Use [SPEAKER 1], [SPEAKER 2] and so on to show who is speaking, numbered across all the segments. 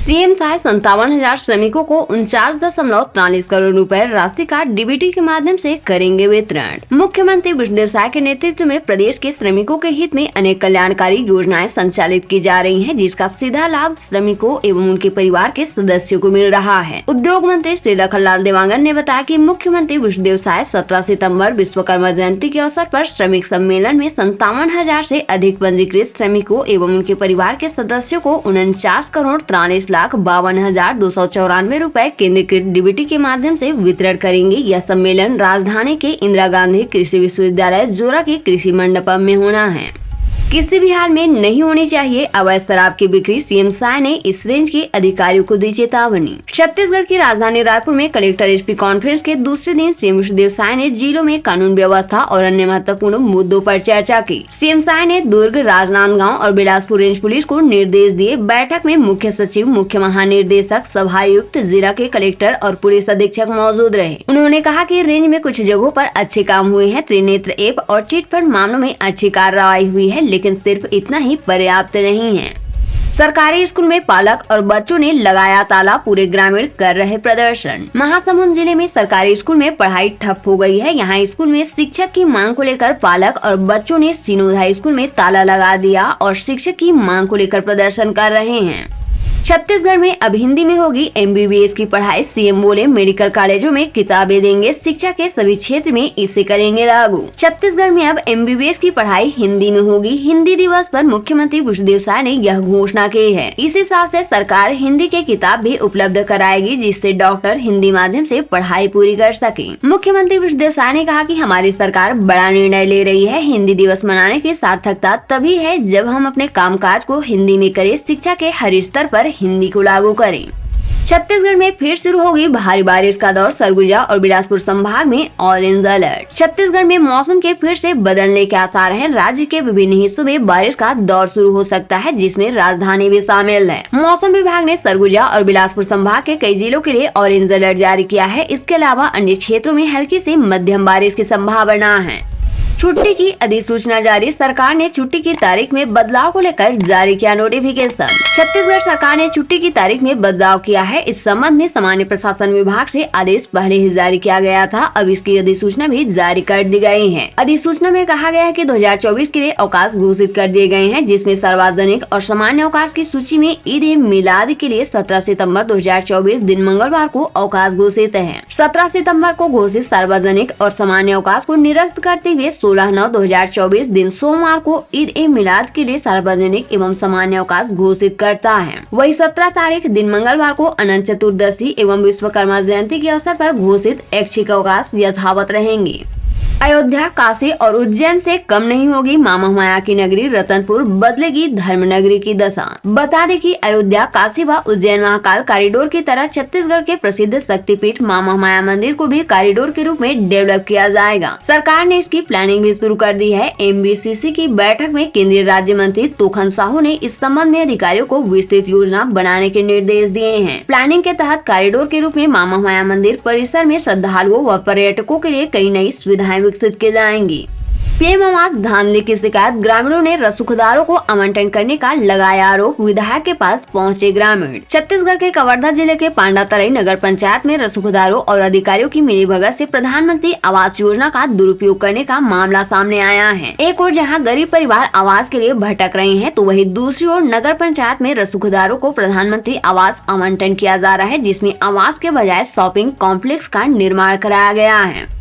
[SPEAKER 1] CM Sai 57,000 श्रमिकों को 49.43 करोड़ रुपए राशि का डीबीटी के माध्यम से करेंगे वितरण। मुख्यमंत्री विष्णुदेव साय के नेतृत्व में प्रदेश के श्रमिकों के हित में अनेक कल्याणकारी योजनाएं संचालित की जा रही हैं, जिसका सीधा लाभ श्रमिकों एवं उनके परिवार के सदस्यों को मिल रहा है। उद्योग मंत्री श्री लखनलाल देवांगन ने बताया कि मुख्यमंत्री विष्णुदेव साय 17 सितम्बर विश्वकर्मा जयंती के अवसर पर श्रमिक सम्मेलन में 57,000 से अधिक पंजीकृत श्रमिकों एवं उनके परिवार के सदस्यों को 49,43,52,294 रुपए केंद्रीकृत डीबीटी के माध्यम से वितरण करेंगे। यह सम्मेलन राजधानी के इंदिरा गांधी कृषि विश्वविद्यालय जोरा के कृषि मंडपम में होना है। किसी भी हाल में नहीं होनी चाहिए अवैध शराब की बिक्री, सीएम साय ने इस रेंज के अधिकारियों को दी चेतावनी। छत्तीसगढ़ की राजधानी रायपुर में कलेक्टर एसपी कॉन्फ्रेंस के दूसरे दिन सीएम विष्णुदेव साय ने जिलों में कानून व्यवस्था और अन्य महत्वपूर्ण मुद्दों पर चर्चा की। सीएम साय ने दुर्ग, राजनांदगांव और बिलासपुर रेंज पुलिस को निर्देश दिए। बैठक में मुख्य सचिव, मुख्य महानिर्देशक, सभायुक्त, जिला के कलेक्टर और पुलिस अधीक्षक मौजूद रहे। उन्होंने कहा कि रेंज में कुछ जगहों पर अच्छे काम हुए हैं। त्रिनेत्र ऐप और चिट फंड मामलों में अच्छी कार्रवाई हुई है, लेकिन सिर्फ इतना ही पर्याप्त नहीं है। सरकारी स्कूल में पालक और बच्चों ने लगाया ताला, पूरे ग्रामीण कर रहे प्रदर्शन। महासमुंद जिले में सरकारी स्कूल में पढ़ाई ठप हो गई है। यहाँ स्कूल में शिक्षक की मांग को लेकर पालक और बच्चों ने सिनोधा स्कूल में ताला लगा दिया और शिक्षक की मांग को लेकर प्रदर्शन कर रहे हैं। छत्तीसगढ़ में अब हिंदी में होगी एमबीबीएस की पढ़ाई, सीएम बोले। मेडिकल कॉलेजों में किताबें देंगे, शिक्षा के सभी क्षेत्र में इसे करेंगे लागू। छत्तीसगढ़ में अब एमबीबीएस की पढ़ाई हिंदी में होगी। हिंदी दिवस पर मुख्यमंत्री विष्णुदेव साय ने यह घोषणा की है। इस हिसाब से सरकार हिंदी के किताब भी उपलब्ध कराएगी, जिससे डॉक्टर हिंदी माध्यम से पढ़ाई पूरी कर सके। मुख्यमंत्री विष्णुदेव साय ने कहा कि हमारी सरकार बड़ा निर्णय ले रही है। हिंदी दिवस मनाने की सार्थकता तभी है जब हम अपने कामकाज को हिंदी में करें, शिक्षा के हर स्तर पर हिंदी को लागू करें। छत्तीसगढ़ में फिर शुरू होगी भारी बारिश का दौर, सरगुजा और बिलासपुर संभाग में ऑरेंज अलर्ट। छत्तीसगढ़ में मौसम के फिर से बदलने के आसार हैं। राज्य के विभिन्न हिस्सों में बारिश का दौर शुरू हो सकता है, जिसमें राजधानी भी शामिल है। मौसम विभाग ने सरगुजा और बिलासपुर संभाग के कई जिलों के लिए ऑरेंज अलर्ट जारी किया है। इसके अलावा अन्य क्षेत्रों में हल्की से मध्यम बारिश की संभावना है। छुट्टी की अधिसूचना जारी, सरकार ने छुट्टी की तारीख में बदलाव को लेकर जारी किया नोटिफिकेशन। छत्तीसगढ़ सरकार ने छुट्टी की तारीख में बदलाव किया है। इस संबंध में सामान्य प्रशासन विभाग से आदेश पहले ही जारी किया गया था। अब इसकी अधिसूचना भी जारी कर दी गई है। अधिसूचना में कहा गया है कि 2024 के लिए अवकाश घोषित कर दिए गए हैं, जिसमें सार्वजनिक और सामान्य अवकाश की सूची में ईद ए मिलाद के लिए 17 सितम्बर 2024 दिन मंगलवार को अवकाश घोषित है। 17 सितम्बर को घोषित सार्वजनिक और सामान्य अवकाश को निरस्त करते हुए 16/9/2024 दिन सोमवार को ईद ए मिलाद के लिए सार्वजनिक एवं सामान्य अवकाश घोषित करता है। वही 17 तारीख दिन मंगलवार को अनंत चतुर्दशी एवं विश्वकर्मा जयंती के अवसर पर घोषित ऐच्छिक अवकाश यथावत रहेंगे। अयोध्या, काशी और उज्जैन से कम नहीं होगी मामा माया की नगरी रतनपुर, बदलेगी धर्म नगरी की दशा। बता दें कि अयोध्या, काशी व उज्जैन महाकाल कॉरिडोर की तरह छत्तीसगढ़ के प्रसिद्ध शक्तिपीठ मामा माया मंदिर को भी कॉरिडोर के रूप में डेवलप किया जाएगा। सरकार ने इसकी प्लानिंग भी शुरू कर दी है। एमबीसीसी की बैठक में केंद्रीय राज्य मंत्री तोखन साहू ने इस संबंध में अधिकारियों को विस्तृत योजना बनाने के निर्देश दिए हैं। प्लानिंग के तहत कॉरिडोर के रूप में मामा माया मंदिर परिसर में श्रद्धालुओं व पर्यटकों के लिए कई नई सुविधाएं विकसित की जाएंगी। पीएम आवास धांधली की शिकायत, ग्रामीणों ने रसूखदारों को आवंटन करने का लगाया आरोप, विधायक के पास पहुंचे ग्रामीण। छत्तीसगढ़ के कवर्धा जिले के पांडातरई नगर पंचायत में रसूखदारों और अधिकारियों की मिलीभगत से प्रधानमंत्री आवास योजना का दुरुपयोग करने का मामला सामने आया है। एक ओर जहां गरीब परिवार आवास के लिए भटक रहे हैं, तो वहीं दूसरी ओर नगर पंचायत में रसूखदारों को प्रधानमंत्री आवास आवंटन किया जा रहा है, जिसमें आवास के बजाय शॉपिंग कॉम्प्लेक्स का निर्माण कराया गया है।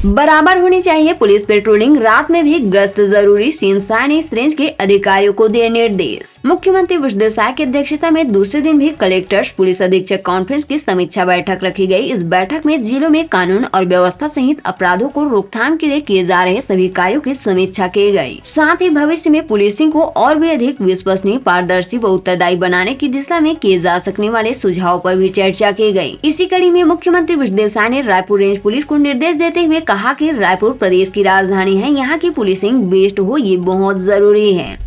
[SPEAKER 1] बराबर होनी चाहिए पुलिस पेट्रोलिंग, रात में भी गश्त जरूरी, सीएम साय ने इस रेंज के अधिकारियों को दिए निर्देश। मुख्यमंत्री विष्णुदेव साय की अध्यक्षता में दूसरे दिन भी कलेक्टर्स, पुलिस अधीक्षक कॉन्फ्रेंस की समीक्षा बैठक रखी गई। इस बैठक में जिलों में कानून और व्यवस्था सहित अपराधों को रोकथाम के लिए किए जा रहे सभी कार्यों की समीक्षा की गई। साथ ही भविष्य में पुलिसिंग को और भी अधिक विश्वसनीय, पारदर्शी व उत्तरदायी बनाने की दिशा में किए जा सकने वाले सुझावों पर भी चर्चा की गई। इसी कड़ी में मुख्यमंत्री विष्णुदेव साय ने रायपुर रेंज पुलिस को निर्देश देते हुए कहा कि रायपुर प्रदेश की राजधानी है, यहाँ की पुलिसिंग बेस्ट हो, ये बहुत जरूरी है।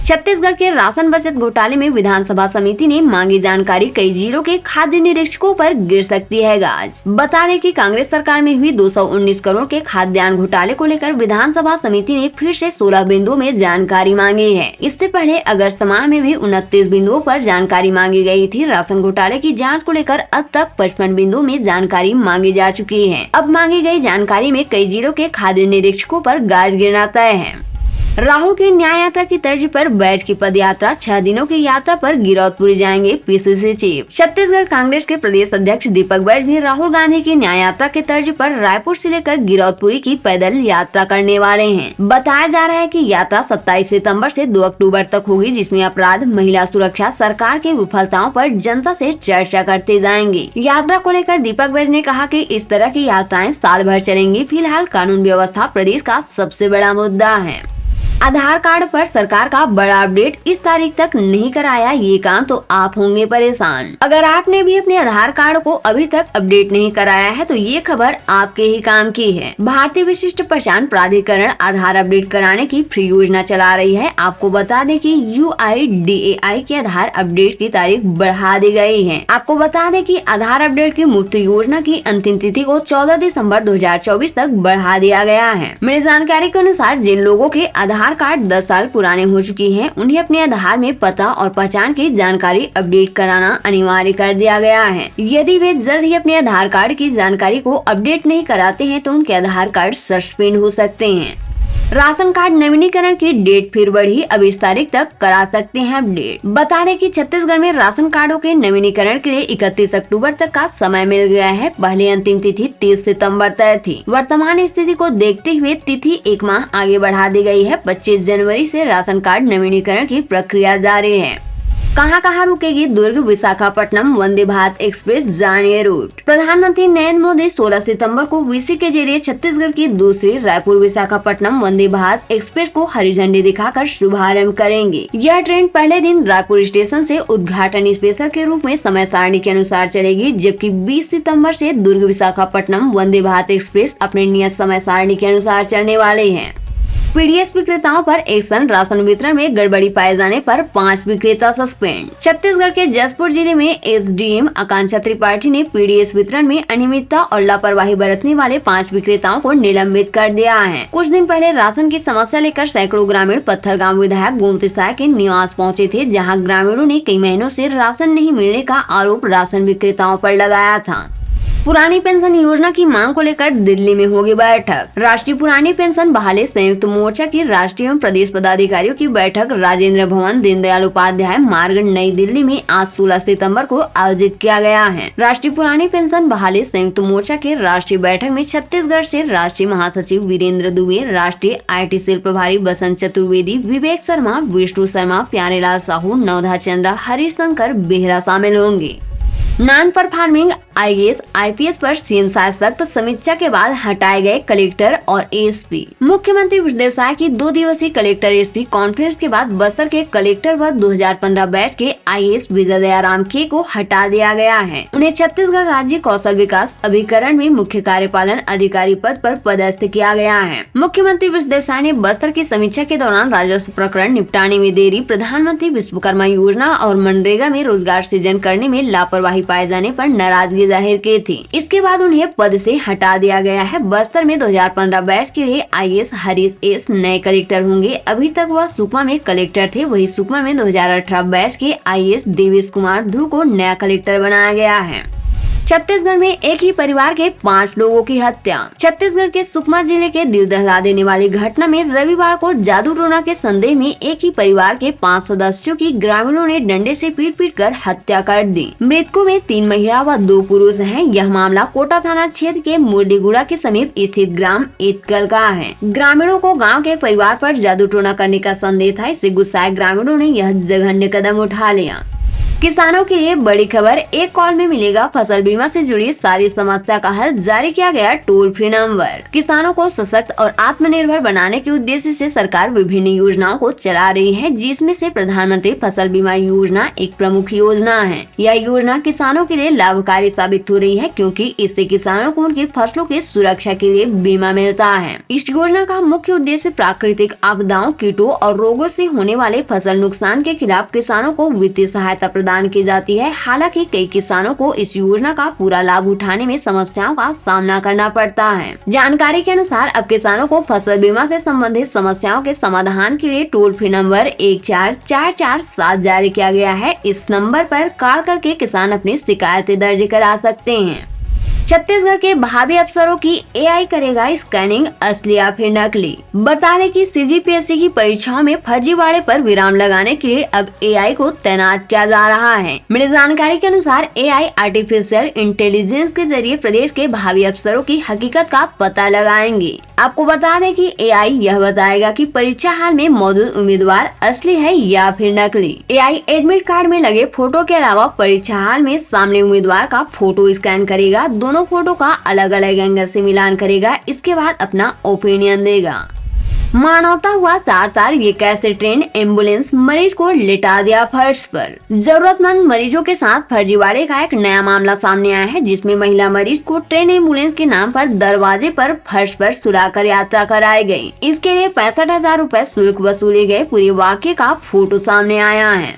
[SPEAKER 1] छत्तीसगढ़ के राशन बचत घोटाले में विधानसभा समिति ने मांगी जानकारी, कई जिलों के खाद्य निरीक्षकों पर गिर सकती है गाज। बता दें कि कांग्रेस सरकार में हुई 219 करोड़ के खाद्यान्न घोटाले को लेकर विधानसभा समिति ने फिर से 16 बिंदुओं में जानकारी मांगी है। इससे पहले अगस्त माह में भी 29 बिंदुओं पर जानकारी मांगी गई थी। राशन घोटाले की जाँच को लेकर अब तक 55 बिंदुओं में जानकारी मांगी जा चुकी है। अब मांगी गई जानकारी में कई जिलों के खाद्य निरीक्षकों पर गाज गिरना तय है। राहुल की न्याय यात्रा की तर्ज पर बैच की पद यात्रा, 6 दिनों की यात्रा पर गिरौदपुरी जाएंगे पीसीसी चीफ। छत्तीसगढ़ कांग्रेस के प्रदेश अध्यक्ष दीपक बैच भी राहुल गांधी की न्याय यात्रा के तर्ज पर रायपुर से लेकर गिरौदपुरी की पैदल यात्रा करने वाले हैं। बताया जा रहा है कि यात्रा 27 सितंबर से 2 अक्टूबर तक होगी, जिसमें अपराध, महिला सुरक्षा, सरकार की विफलताओं पर जनता से चर्चा करते जाएंगे। यात्रा को लेकर दीपक बैच ने कहा कि इस तरह की यात्राएं साल भर चलेंगी। फिलहाल कानून व्यवस्था प्रदेश का सबसे बड़ा मुद्दा है। आधार कार्ड पर सरकार का बड़ा अपडेट, इस तारीख तक नहीं कराया ये काम तो आप होंगे परेशान। अगर आपने भी अपने आधार कार्ड को अभी तक अपडेट नहीं कराया है तो ये खबर आपके ही काम की है। भारतीय विशिष्ट पहचान प्राधिकरण आधार अपडेट कराने की फ्री योजना चला रही है। आपको बता दें कि UIDAI के आधार अपडेट की तारीख बढ़ा दी गई है। आपको बता दें कि आधार अपडेट की मुफ्त योजना की अंतिम तिथि को 14 दिसंबर 2024 तक बढ़ा दिया गया है। मिली जानकारी के अनुसार जिन लोगों के आधार कार्ड 10 साल पुराने हो चुकी हैं, उन्हें अपने आधार में पता और पहचान की जानकारी अपडेट कराना अनिवार्य कर दिया गया है। यदि वे जल्द ही अपने आधार कार्ड की जानकारी को अपडेट नहीं कराते हैं तो उनके आधार कार्ड सस्पेंड हो सकते हैं। राशन कार्ड नवीनीकरण की डेट फिर बढ़ी, अब इस तारीख तक करा सकते हैं अपडेट। बता दें कि छत्तीसगढ़ में राशन कार्डों के नवीनीकरण के लिए 31 अक्टूबर तक का समय मिल गया है। पहले अंतिम तिथि 30 सितंबर तय थी। वर्तमान स्थिति को देखते हुए तिथि 1 माह आगे बढ़ा दी गई है। 25 जनवरी से राशन कार्ड नवीनीकरण की प्रक्रिया जारी है। कहां रुकेगी दुर्ग विशाखापट्टनम वंदे भारत एक्सप्रेस, जानिए रूट। प्रधानमंत्री नरेंद्र मोदी 16 सितंबर को वीसी के जरिए छत्तीसगढ़ की दूसरी रायपुर विशाखापट्टनम वंदे भारत एक्सप्रेस को हरी झंडी दिखाकर शुभारंभ करेंगे। यह ट्रेन पहले दिन रायपुर स्टेशन से उद्घाटन स्पेशल के रूप में समय सारणी के अनुसार चलेगी, जबकि 20 सितंबर से दुर्ग विशाखापट्टनम वंदे भारत एक्सप्रेस अपने नियत समय सारणी के अनुसार चलने वाले हैं। पीडीएस विक्रेताओं पर एक्शन, राशन वितरण में गड़बड़ी पाए जाने पर 5 विक्रेता सस्पेंड। छत्तीसगढ़ के जसपुर जिले में एसडीएम आकांक्षा त्रिपाठी ने पीडीएस वितरण में अनियमितता और लापरवाही बरतने वाले 5 विक्रेताओं को निलंबित कर दिया है। कुछ दिन पहले राशन की समस्या लेकर सैकड़ों ग्रामीण पत्थरगांव विधायक गोमती साय के निवास पहुँचे थे, जहाँ ग्रामीणों ने कई महीनों से राशन नहीं मिलने का आरोप राशन विक्रेताओं पर लगाया था। पुरानी पेंशन योजना की मांग को लेकर दिल्ली में होगी बैठक। राष्ट्रीय पुरानी पेंशन बहाली संयुक्त मोर्चा की राष्ट्रीय एवं प्रदेश पदाधिकारियों की बैठक राजेंद्र भवन, दीनदयाल उपाध्याय मार्ग, नई दिल्ली में आज 16 सितंबर को आयोजित किया गया है। राष्ट्रीय पुरानी पेंशन बहाली संयुक्त मोर्चा के राष्ट्रीय बैठक में छत्तीसगढ़ से राष्ट्रीय महासचिव वीरेंद्र दुबे, राष्ट्रीय IT सेल प्रभारी बसंत चतुर्वेदी, विवेक शर्मा, विष्णु शर्मा, प्यारेलाल साहू, नवधा चंद्रा, हरिशंकर बेहरा शामिल होंगे। नॉन परफॉर्मिंग IAS IPS पर सीएम सख्त, समीक्षा के बाद हटाए गए कलेक्टर और ASP। मुख्यमंत्री विष्णुदेव साय की 2 दिवसीय कलेक्टर ASP कॉन्फ्रेंस के बाद बस्तर के कलेक्टर व 2015 बैच के IAS विजय दयाराम के को हटा दिया गया है। उन्हें छत्तीसगढ़ राज्य कौशल विकास अभिकरण में मुख्य कार्यपालन अधिकारी पद पर पदस्थ किया गया है। मुख्यमंत्री विष्णुदेव साय ने बस्तर की समीक्षा के दौरान राजस्व प्रकरण निपटाने में देरी, प्रधानमंत्री विश्वकर्मा योजना और मनरेगा में रोजगार सृजन करने में लापरवाही पाए जाने पर नाराजगी जाहिर की थी। इसके बाद उन्हें पद से हटा दिया गया है। बस्तर में 2015 बैच के लिए IAS हरीश एस नए कलेक्टर होंगे। अभी तक वह सुकमा में कलेक्टर थे। वही सुकमा में 2018 बैच के IAS देवेश कुमार ध्रुव को नया कलेक्टर बनाया गया है। छत्तीसगढ़ में एक ही परिवार के 5 लोगों की हत्या। छत्तीसगढ़ के सुकमा जिले के दिल दहला देने वाली घटना में रविवार को जादू टोना के संदेह में एक ही परिवार के 5 सदस्यों की ग्रामीणों ने डंडे से पीट कर हत्या कर दी। मृतकों में 3 महिला व 2 पुरुष हैं। यह मामला कोटा थाना क्षेत्र के मुरलीगुड़ा के समीप स्थित ग्राम एतकल का है। ग्रामीणों को गाँव के परिवार पर जादू टोना करने का संदेह था। इससे गुस्साए ग्रामीणों ने यह जघन्य कदम उठा लिया। किसानों के लिए बड़ी खबर, एक कॉल में मिलेगा फसल बीमा से जुड़ी सारी समस्या का हल। जारी किया गया टोल फ्री नंबर। किसानों को सशक्त और आत्मनिर्भर बनाने के उद्देश्य से सरकार विभिन्न योजनाओं को चला रही है, जिसमें से प्रधानमंत्री फसल बीमा योजना एक प्रमुख योजना है। यह योजना किसानों के लिए लाभकारी साबित हो रही है, क्योंकि इससे किसानों को उनकी फसलों की सुरक्षा के लिए बीमा मिलता है। इस योजना का मुख्य उद्देश्य प्राकृतिक आपदाओं, कीटों और रोगों से होने वाले फसल नुकसान के खिलाफ किसानों को वित्तीय सहायता प्रदान की जाती है। हालांकि कई किसानों को इस योजना का पूरा लाभ उठाने में समस्याओं का सामना करना पड़ता है। जानकारी के अनुसार अब किसानों को फसल बीमा से संबंधित समस्याओं के समाधान के लिए टोल फ्री नंबर 14447 जारी किया गया है। इस नंबर पर कॉल करके किसान अपनी शिकायतें दर्ज करा सकते हैं। छत्तीसगढ़ के भावी अफसरों की एआई करेगा स्कैनिंग, असली या फिर नकली। बता दें कि सीजीपीएससी की परीक्षाओं में फर्जीवाड़े पर विराम लगाने के लिए अब एआई को तैनात किया जा रहा है। मिली जानकारी के अनुसार एआई आर्टिफिशियल इंटेलिजेंस के जरिए प्रदेश के भावी अफसरों की हकीकत का पता लगाएंगे। आपको बता दें कि एआई यह बताएगा कि परीक्षा हाल में मौजूद उम्मीदवार असली है या फिर नकली। एआई एडमिट कार्ड में लगे फोटो के अलावा परीक्षा हाल में सामने उम्मीदवार का फोटो स्कैन करेगा, दोनों फोटो का अलग अलग एंगल से मिलान करेगा, इसके बाद अपना ओपिनियन देगा। मानवता हुआ तार, ये कैसे ट्रेन एम्बुलेंस मरीज को लिटा दिया फर्श पर। जरूरतमंद मरीजों के साथ फर्जीवाड़े का एक नया मामला सामने आया है, जिसमें महिला मरीज को ट्रेन एम्बुलेंस के नाम पर दरवाजे पर फर्श पर सुलाकर यात्रा कराई गई। इसके लिए 65,000 रूपए शुल्क वसूले गए। पूरे वाकये का फोटो सामने आया है।